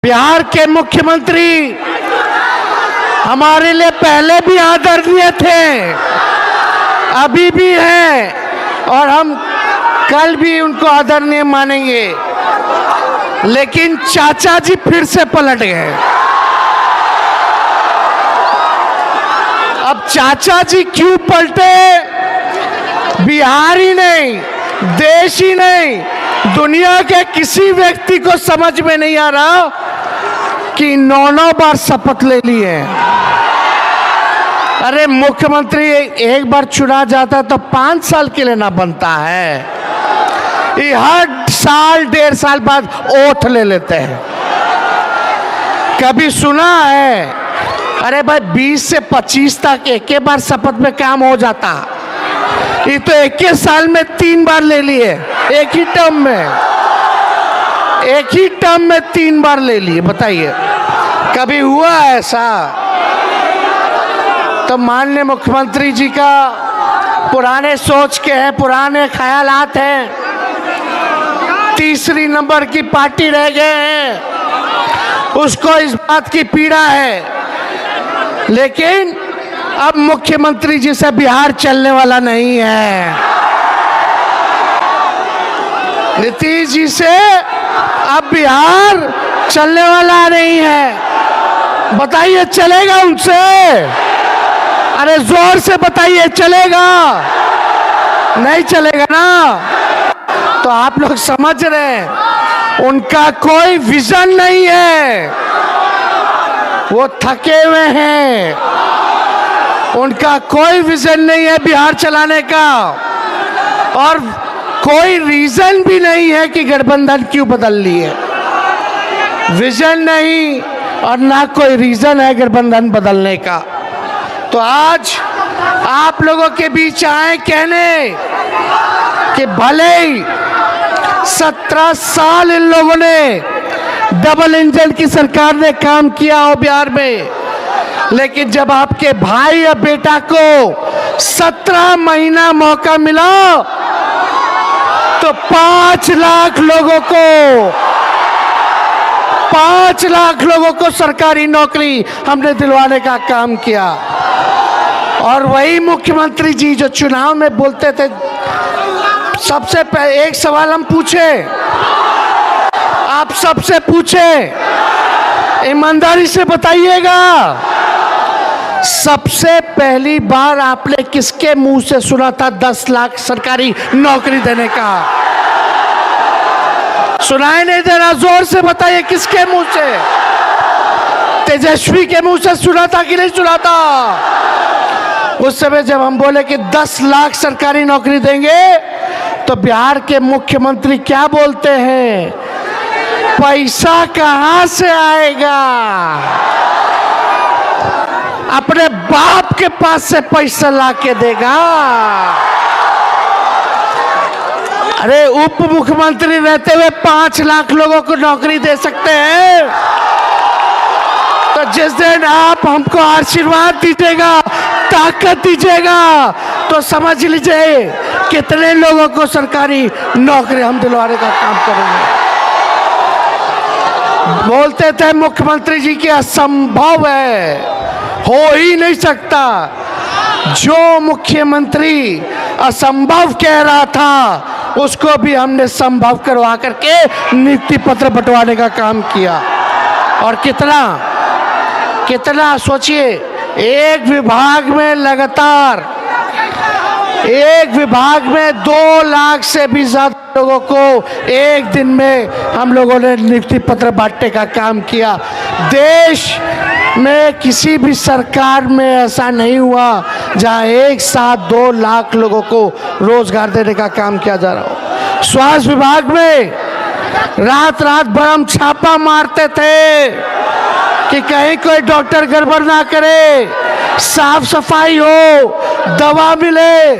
बिहार के मुख्यमंत्री हमारे लिए पहले भी आदरणीय थे, अभी भी हैं और हम कल भी उनको आदरणीय मानेंगे। लेकिन चाचा जी फिर से पलट गए। अब चाचा जी क्यों पलटे? बिहार ही नहीं, देश ही नहीं, दुनिया के किसी व्यक्ति को समझ में नहीं आ रहा कि 9 बार शपथ ले ली है। अरे मुख्यमंत्री एक बार चुना जाता तो 5 साल के लिए ना बनता है, ये हर साल 1.5 साल बाद ओथ ले लेते हैं। कभी सुना है? अरे भाई 20 से 25 तक एक बार शपथ में काम हो जाता, ये तो 21 साल में 3 बार ले लिए, एक ही टर्म में 3 बार ले लिए। बताइए कभी हुआ ऐसा? तो माननीय मुख्यमंत्री जी का पुराने सोच के हैं, पुराने ख्यालात हैं, तीसरी नंबर की पार्टी रह गए हैं, उसको इस बात की पीड़ा है। लेकिन अब मुख्यमंत्री जी से बिहार चलने वाला नहीं है, नीतीश जी से अब बिहार चलने वाला नहीं है। बताइए चलेगा उनसे? अरे जोर से बताइए, चलेगा? नहीं चलेगा ना। तो आप लोग समझ रहे हैं उनका कोई विजन नहीं है, वो थके हुए हैं, उनका कोई विजन नहीं है बिहार चलाने का, और कोई रीजन भी नहीं है कि गठबंधन क्यों बदल लिए। विजन नहीं और ना कोई रीजन है गठबंधन बदलने का। तो आज आप लोगों के बीच आए कहने कि भले ही 17 साल इन लोगों ने डबल इंजन की सरकार ने काम किया हो बिहार में, लेकिन जब आपके भाई या बेटा को 17 महीना मौका मिला तो 5 लाख लोगों को सरकारी नौकरी हमने दिलवाने का काम किया। और वही मुख्यमंत्री जी जो चुनाव में बोलते थे, सबसे पहले एक सवाल हम पूछे, आप सबसे पूछे, ईमानदारी से बताइएगा, सबसे पहली बार आपने किसके मुंह से सुना था 10 लाख सरकारी नौकरी देने का? सुनाई नहीं दे रहा? जोर से बताइए किसके मुंह से? तेजस्वी के मुंह से सुना था कि नहीं सुना था? उस समय जब हम बोले कि 10 लाख सरकारी नौकरी देंगे तो बिहार के मुख्यमंत्री क्या बोलते हैं? पैसा कहां से आएगा? अपने बाप के पास से पैसा ला के देगा। अरे उप मुख्यमंत्री रहते हुए 5 लाख लोगों को नौकरी दे सकते हैं, तो जिस दिन आप हमको आशीर्वाद दीजिएगा, ताकत दीजिएगा, तो समझ लीजिए कितने लोगों को सरकारी नौकरी हम दिलवाने का काम करेंगे। बोलते थे मुख्यमंत्री जी कि असंभव है, हो ही नहीं सकता। जो मुख्यमंत्री असंभव कह रहा था उसको भी हमने संभव करवा करके नियुक्ति पत्र बंटवाने का काम किया। और कितना सोचिए, एक विभाग में लगातार 2 लाख से भी ज्यादा लोगों को एक दिन में हम लोगों ने नियुक्ति पत्र बांटने का काम किया। देश में किसी भी सरकार में ऐसा नहीं हुआ जहां एक साथ 2 लाख लोगों को रोजगार देने का काम किया जा रहा हो। स्वास्थ्य विभाग में रात भर हम छापा मारते थे कि कहीं कोई डॉक्टर गड़बड़ ना करे, साफ सफाई हो, दवा मिले,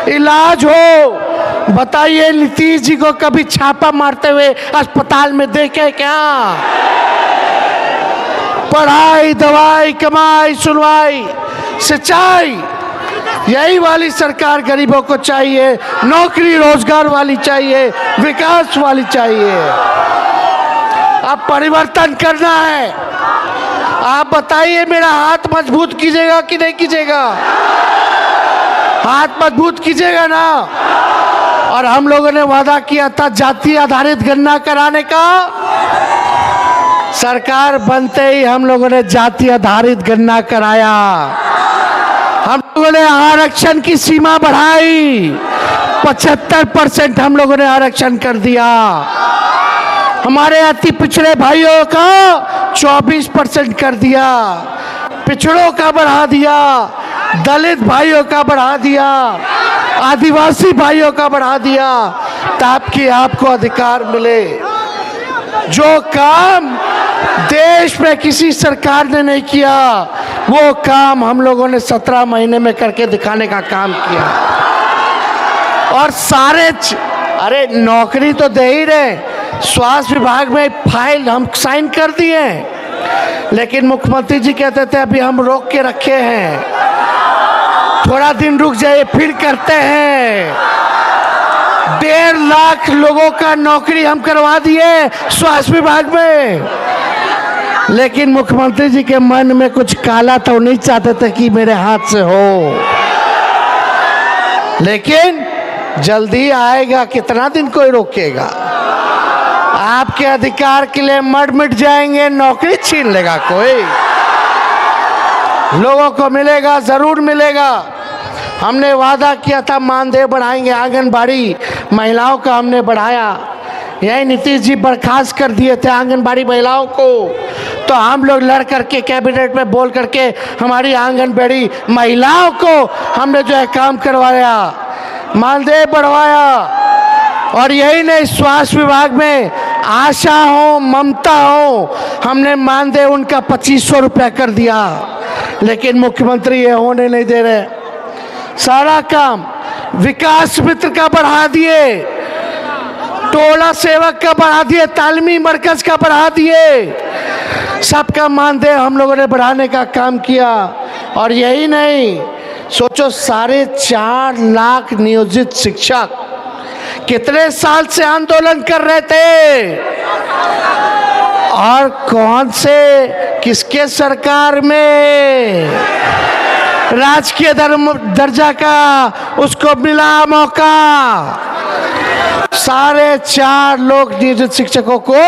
इलाज हो। बताइए नीतीश जी को कभी छापा मारते हुए अस्पताल में देखे क्या? पढ़ाई, दवाई, कमाई, सुनवाई, सिंचाई, यही वाली सरकार गरीबों को चाहिए। नौकरी रोजगार वाली चाहिए, विकास वाली चाहिए। अब परिवर्तन करना है। आप बताइए, मेरा हाथ मजबूत कीजिएगा कि नहीं कीजिएगा? हाथ मजबूत कीजिएगा ना। और हम लोगों ने वादा किया था जाति आधारित गणना कराने का। सरकार बनते ही हम लोगों ने जाति आधारित गणना कराया। हम लोगों ने आरक्षण की सीमा बढ़ाई, 75% हम लोगों ने आरक्षण कर दिया। हमारे अति पिछड़े भाइयों का 24% कर दिया, पिछड़ों का बढ़ा दिया, दलित भाइयों का बढ़ा दिया, आदिवासी भाइयों का बढ़ा दिया, ताकि आपको अधिकार मिले। जो काम देश में किसी सरकार ने नहीं किया, वो काम हम लोगों ने 17 महीने में करके दिखाने का काम किया। और सारे अरे नौकरी तो दे ही रहे, स्वास्थ्य विभाग में फाइल हम साइन कर दिए, लेकिन मुख्यमंत्री जी कहते थे अभी हम रोक के रखे हैं, थोड़ा दिन रुक जाइए फिर करते हैं। 1.5 लाख लोगों का नौकरी हम करवा दिए स्वास्थ्य विभाग में, लेकिन मुख्यमंत्री जी के मन में कुछ काला तो नहीं चाहते थे कि मेरे हाथ से हो, लेकिन जल्दी आएगा, कितना दिन कोई रोकेगा? आपके अधिकार के लिए मर मिट जाएंगे, नौकरी छीन लेगा कोई? लोगों को मिलेगा, जरूर मिलेगा। हमने वादा किया था मानदेय बढ़ाएंगे, आंगनबाड़ी महिलाओं का हमने बढ़ाया। यही नीतीश जी बर्खास्त कर दिए थे आंगनबाड़ी महिलाओं को, तो हम लोग लड़ करके कैबिनेट में बोल करके हमारी आंगनबाड़ी महिलाओं को हमने जो है काम करवाया, मानदेय बढ़वाया। और यही नहीं, स्वास्थ्य विभाग में आशा हो, ममता हो, हमने मानदेय उनका 2500 रुपया कर दिया, लेकिन मुख्यमंत्री ये होने नहीं दे रहे। सारा काम विकास मित्र का बढ़ा दिए, टोला सेवक का बढ़ा दिए, तालीमी मरकज का बढ़ा दिए, सबका मानदेय हम लोगों ने बढ़ाने का काम किया। और यही नहीं, सोचो 4.5 लाख नियोजित शिक्षक कितने साल से आंदोलन कर रहे थे, और कौन से किसके सरकार में राजकीय दर्जा का उसको मिला मौका। 4.5 लोग नियोजित शिक्षकों को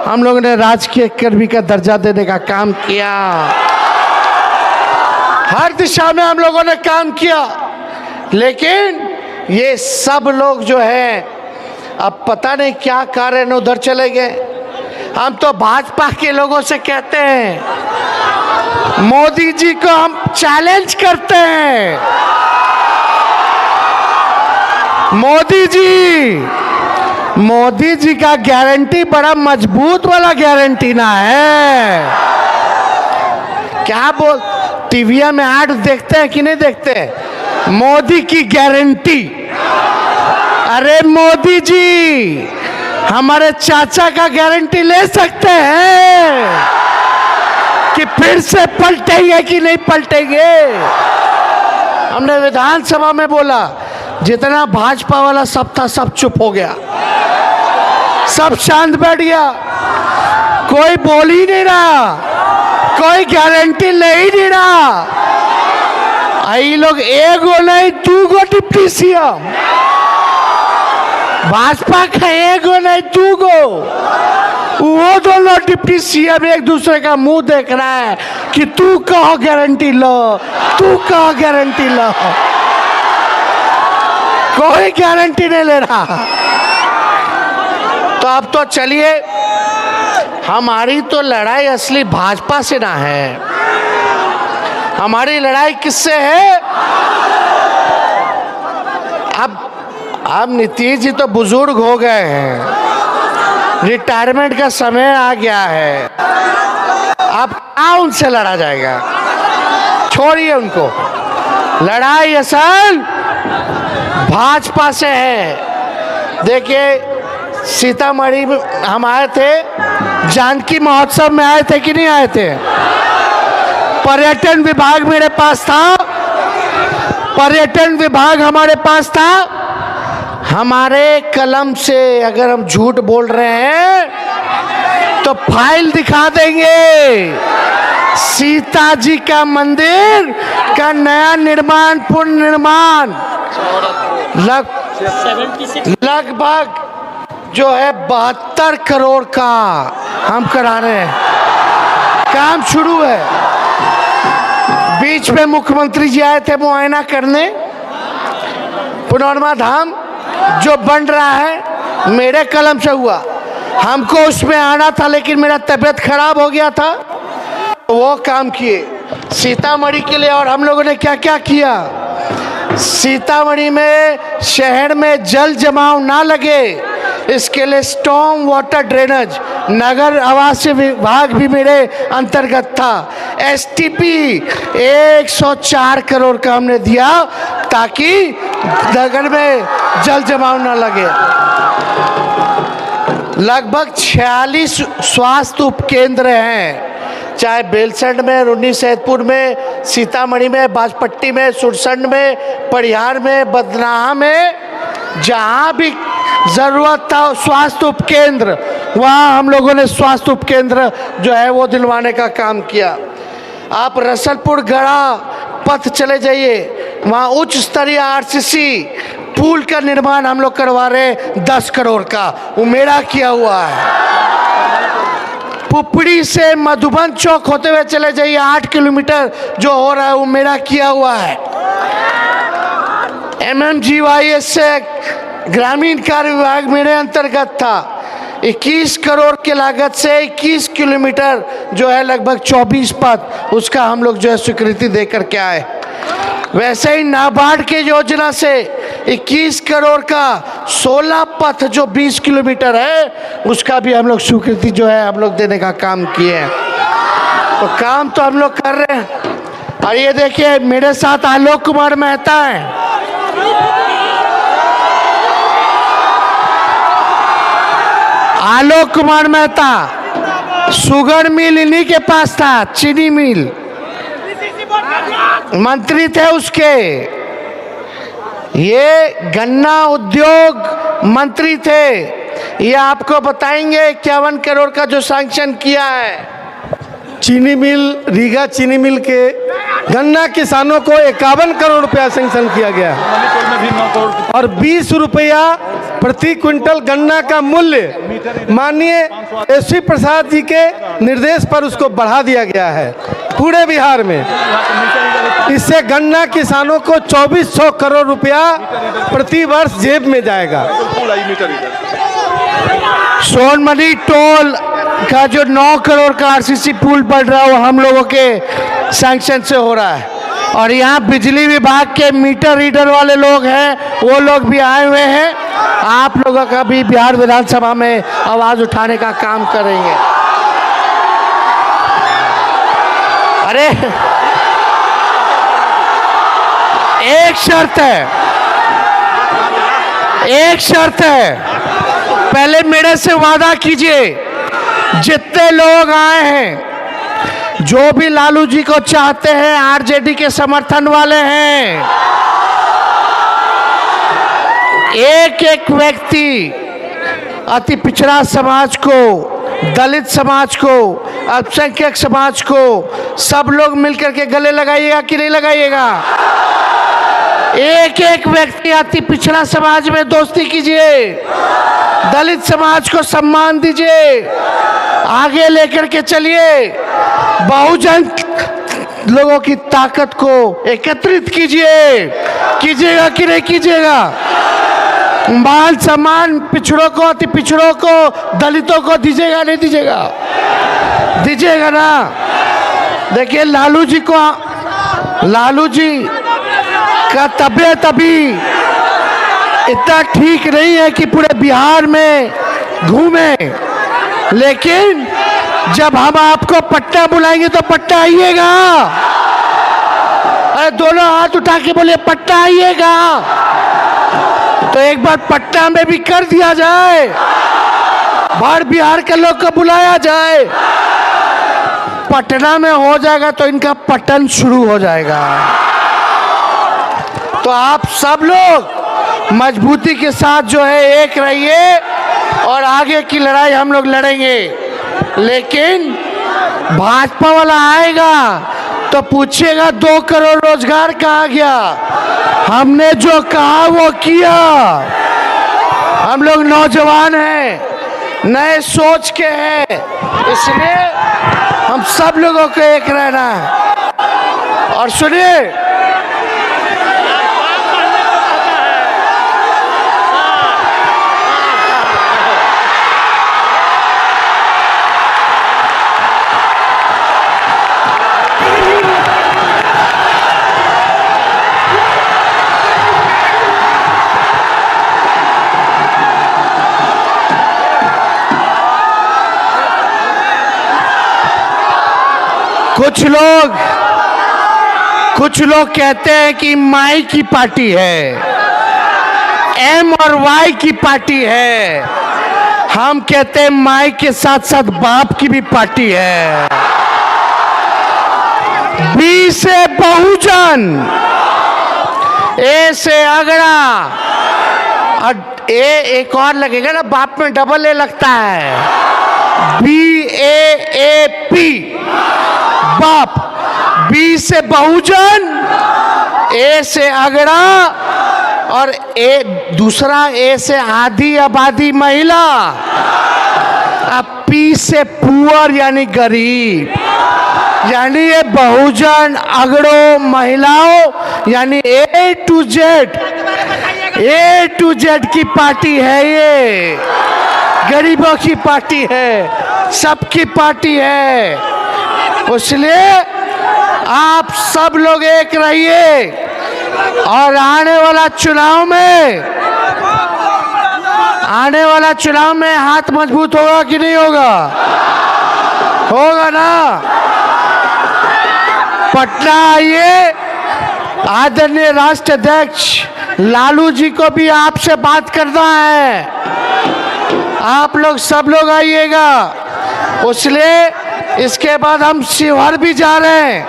हम लोगों ने राजकीय कर्मी का दर्जा देने का काम किया। हर दिशा में हम लोगों ने काम किया, लेकिन ये सब लोग जो है अब पता नहीं क्या कारण उधर चले गए। हम तो भाजपा के लोगों से कहते हैं, मोदी जी को हम चैलेंज करते हैं, मोदी जी का गारंटी बड़ा मजबूत वाला गारंटी ना है। क्या बोल, टीवीया में ऐड देखते हैं कि नहीं देखते? मोदी की गारंटी। अरे मोदी जी हमारे चाचा का गारंटी ले सकते हैं कि फिर से पलटेंगे कि नहीं पलटेंगे? हमने विधानसभा में बोला, जितना भाजपा वाला सब था सब चुप हो गया, सब शांत बैठ गया, कोई बोल ही नहीं रहा, कोई गारंटी ले ही नहीं रहा। आई लोग एगो नहीं 2 गो डिप्टी सीएम, भाजपा का एगो नहीं 2 गो, वो दोनों डिप्टी सीएम एक दूसरे का मुंह देख रहा है कि तू कहो गारंटी लो, तू कहो गारंटी लो, कोई गारंटी नहीं ले रहा। तो अब तो चलिए, हमारी तो लड़ाई असली भाजपा से ना है, हमारी लड़ाई किससे है? अब नीतीश जी तो बुजुर्ग हो गए हैं, रिटायरमेंट का समय आ गया है, अब क्या उनसे लड़ा जाएगा? छोड़िए उनको, लड़ाई असल भाजपा से है। देखिए सीतामढ़ी में हम आए थे, जानकी महोत्सव में आए थे कि नहीं आए थे? पर्यटन विभाग मेरे पास था, पर्यटन विभाग हमारे पास था। हमारे कलम से अगर हम झूठ बोल रहे हैं तो फाइल दिखा देंगे। सीता जी का मंदिर का नया निर्माण, पुनर्निर्माण लगभग जो है 72 करोड़ का हम करा रहे हैं, काम शुरू है। बीच में मुख्यमंत्री जी आए थे मुआयना करने। पुनर्मा धाम जो बन रहा है मेरे कलम से हुआ, हमको उसमें आना था लेकिन मेरा तबीयत खराब हो गया था, तो वो काम किए सीतामढ़ी के लिए। और हम लोगों ने क्या क्या किया, सीतामढ़ी में शहर में जल जमाव ना लगे इसके लिए स्टॉर्म वाटर ड्रेनेज, नगर आवास विभाग भी मेरे अंतर्गत था। एसटीपी 104 करोड़ का हमने दिया ताकि नगर में जल जमाव ना लगे। लगभग 46 स्वास्थ्य उपकेंद्र हैं, चाहे बेलसंड में, रुन्नी सैदपुर में, सीतामढ़ी में, बाजपट्टी में, सुरसंड में, परिहार में, बदनाहा में, जहाँ भी ज़रूरत था स्वास्थ्य उपकेंद्र, वहाँ हम लोगों ने स्वास्थ्य उपकेंद्र जो है वो दिलवाने का काम किया। आप रसलपुर गढ़ा पथ चले जाइए, वहाँ उच्च स्तरीय आरसीसी पुल का निर्माण हम लोग करवा रहे हैं 10 करोड़ का, वो मेरा किया हुआ है। पुपड़ी से मधुबन चौक होते हुए चले जाइए 8 किलोमीटर जो हो रहा है वो मेरा किया हुआ है। MMGYS से ग्रामीण कार्य विभाग मेरे अंतर्गत था। 21 करोड़ के लागत से 21 किलोमीटर जो है लगभग 24 पथ, उसका हम लोग जो है स्वीकृति देकर के आए। वैसे ही नाबार्ड के योजना से 21 करोड़ का 16 पथ जो 20 किलोमीटर है उसका भी हम लोग स्वीकृति जो है हम लोग देने का काम किए हैं। तो काम तो हम लोग कर रहे हैं। और ये देखिए मेरे साथ आलोक कुमार मेहता है, आलोक कुमार मेहता शुगर मिल इन्हीं के पास था, चीनी मिल मंत्री थे उसके, ये गन्ना उद्योग मंत्री थे। ये आपको बताएंगे 51 करोड़ का जो सैंक्शन किया है चीनी मिल, रीगा चीनी मिल के गन्ना किसानों को 51 करोड़ रुपया सैंक्शन किया गया और 20 रुपया प्रति क्विंटल गन्ना का मूल्य माननीय SV प्रसाद जी के निर्देश पर उसको बढ़ा दिया गया है पूरे बिहार में। इससे गन्ना किसानों को 2400 करोड़ रुपया प्रति वर्ष जेब में जाएगा। सोनमणि टोल का जो 9 करोड़ का आरसीसी पुल बन रहा है वो हम लोगों के सैंक्शन से हो रहा है। और यहाँ बिजली विभाग के मीटर रीडर वाले लोग हैं, वो लोग भी आए हुए हैं। आप लोगों का भी बिहार विधानसभा में आवाज उठाने का काम करेंगे। अरे एक शर्त है, एक शर्त है, पहले मेरे से वादा कीजिए, जितने लोग आए हैं जो भी लालू जी को चाहते हैं, आरजेडी के समर्थन वाले हैं, एक एक व्यक्ति अति पिछड़ा समाज को, दलित समाज को, अल्पसंख्यक समाज को, सब लोग मिलकर के गले लगाइएगा कि नहीं लगाइएगा? एक एक व्यक्ति अति पिछड़ा समाज में दोस्ती कीजिए, दलित समाज को सम्मान दीजिए, आगे लेकर के चलिए, बहुजन लोगों की ताकत को एकत्रित कीजिए। कीजिएगा कि नहीं कीजिएगा? मान सम्मान पिछड़ों को, अति पिछड़ों को, दलितों को दीजिएगा नहीं दीजिएगा? दीजिएगा ना। देखिए लालू जी का तबीयत अभी इतना ठीक नहीं है कि पूरे बिहार में घूमे, लेकिन जब हम आपको पटना बुलाएंगे तो पटना आइएगा। अरे दोनों हाथ उठा के बोलिए पटना आइएगा। तो एक बार पटना में भी कर दिया जाए, बाहर बिहार के लोग को बुलाया जाए। पटना में हो जाएगा तो इनका पतन शुरू हो जाएगा। तो आप सब लोग मजबूती के साथ जो है एक रहिए और आगे की लड़ाई हम लोग लड़ेंगे। लेकिन भाजपा वाला आएगा तो पूछेगा 2 करोड़ रोजगार कहाँ गया। हमने जो कहा वो किया। हम लोग नौजवान हैं, नए सोच के हैं, इसलिए हम सब लोगों को एक रहना है। और सुनिए, कुछ लोग कहते हैं कि माई की पार्टी है, एम और वाई की पार्टी है। हम कहते हैं माई के साथ साथ बाप की भी पार्टी है। बी से बहुजन, ए से अगड़ा, और ए एक और लगेगा ना, बाप में डबल ए लगता है। BAAP बाप, बी से बहुजन, ए से अगड़ा, और ए दूसरा ए से आधी आबादी महिला, अब पी से पुअर यानी गरीब, यानी ये बहुजन अगड़ों महिलाओं यानी A to Z की पार्टी है। ये गरीबों की पार्टी है, सबकी पार्टी है। इसलिए आप सब लोग एक रहिए और आने वाला चुनाव में हाथ मजबूत होगा कि नहीं होगा? होगा ना? पटना आइए, आदरणीय राष्ट्र अध्यक्ष लालू जी को भी आपसे बात करना है। आप लोग सब लोग आइएगा। इसलिए इसके बाद हम शिवहर भी जा रहे हैं।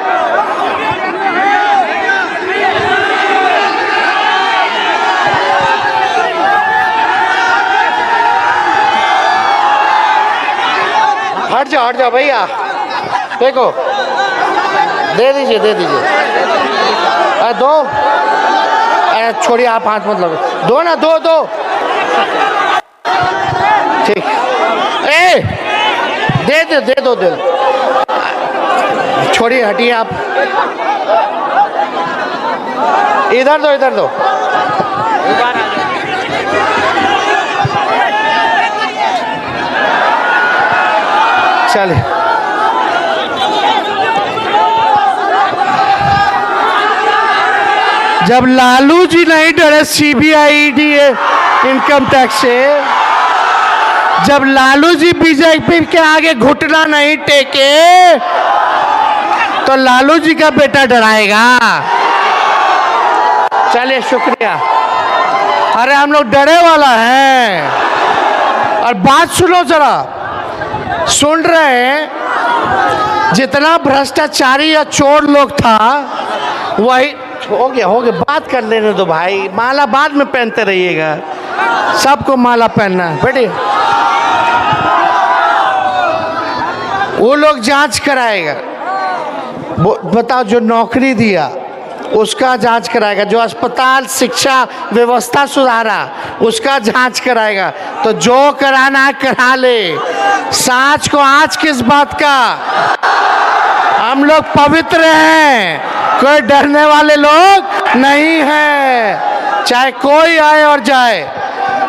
हट जाओ भैया, देखो, दे दीजिए। अरे दो, अरे छोड़िए, आप हाथ मत लगाओ, दो ना, दो ठीक। दे दो छोड़िए, हटिए आप। इधर दो। चलिए, जब लालू जी नहीं डरे CBI ED इनकम टैक्स से, जब लालू जी बीजेपी के आगे घुटना नहीं टेके, तो लालू जी का बेटा डराएगा? चलिए, शुक्रिया। अरे हम लोग डरे वाला हैं। और बात सुनो जरा, सुन रहे हैं, जितना भ्रष्टाचारी या चोर लोग था वही हो गया। बात कर लेने दो भाई, माला बाद में पहनते रहिएगा, सबको माला पहनना है बेटे। वो लोग जांच कराएगा, बताओ, जो नौकरी दिया उसका जांच कराएगा, जो अस्पताल शिक्षा व्यवस्था सुधारा उसका जांच कराएगा। तो जो कराना है करा ले, सांच को आँच किस बात का? हम लोग पवित्र हैं, कोई डरने वाले लोग नहीं हैं, चाहे कोई आए और जाए।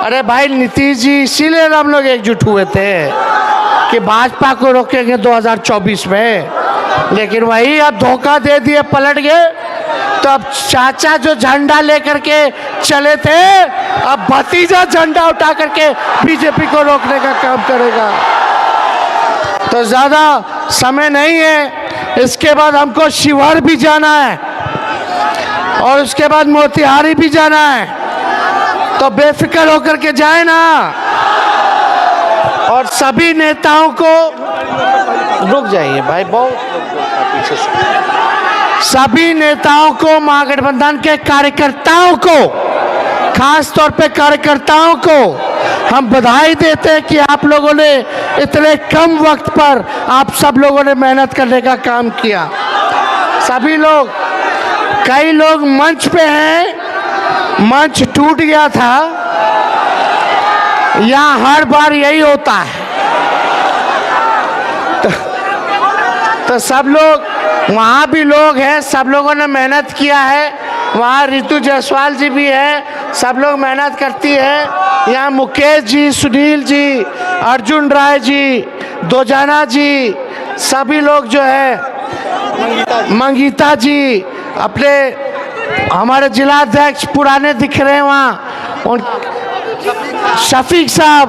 अरे भाई नीतीश जी, इसीलिए हम लोग एकजुट हुए थे कि भाजपा को रोकेंगे 2024 में, लेकिन वही अब धोखा दे दिए, पलट गए। तो अब चाचा जो झंडा लेकर के चले थे, अब भतीजा झंडा उठा करके बीजेपी को रोकने का काम करेगा। तो ज्यादा समय नहीं है, इसके बाद हमको शिवहर भी जाना है और उसके बाद मोतिहारी भी जाना है। तो बेफिक्र होकर के जाए ना। और सभी नेताओं को, रुक जाइए भाई, बहुत पीछे से, सभी नेताओं को, महागठबंधन के कार्यकर्ताओं को, खास तौर पे कार्यकर्ताओं को हम बधाई देते हैं कि आप लोगों ने इतने कम वक्त पर आप सब लोगों ने मेहनत करने का काम किया। सभी लोग, कई लोग मंच पे हैं, मंच टूट गया था। यहाँ हर बार यही होता है। तो सब लोग, वहाँ भी लोग हैं, सब लोगों ने मेहनत किया है। वहाँ रितु जायसवाल जी भी है, सब लोग मेहनत करती है। यहाँ मुकेश जी, सुनील जी, अर्जुन राय जी, दोजाना जी, सभी लोग जो है, मंगीता जी, अपने हमारे जिलाध्यक्ष पुराने दिख रहे हैं वहाँ, उन शफीक साहब,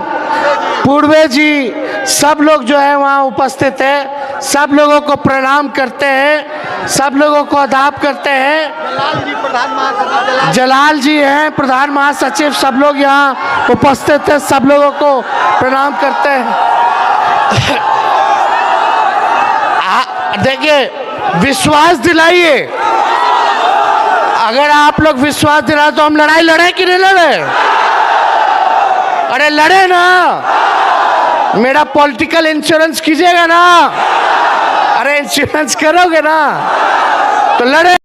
पूर्वे जी, सब लोग जो है वहाँ उपस्थित है। सब लोगों को प्रणाम करते हैं, सब लोगों को आदाब करते हैं। जलाल जी हैं प्रधान महासचिव, सब लोग यहाँ उपस्थित हैं, सब लोगों को प्रणाम करते हैं। देखिए, विश्वास दिलाइए। अगर आप लोग विश्वास दिलाए तो हम लड़ाई लड़े कि नहीं लड़े? अरे लड़े ना, मेरा पॉलिटिकल इंश्योरेंस कीजिएगा ना। अरे इंश्योरेंस करोगे ना तो लड़े।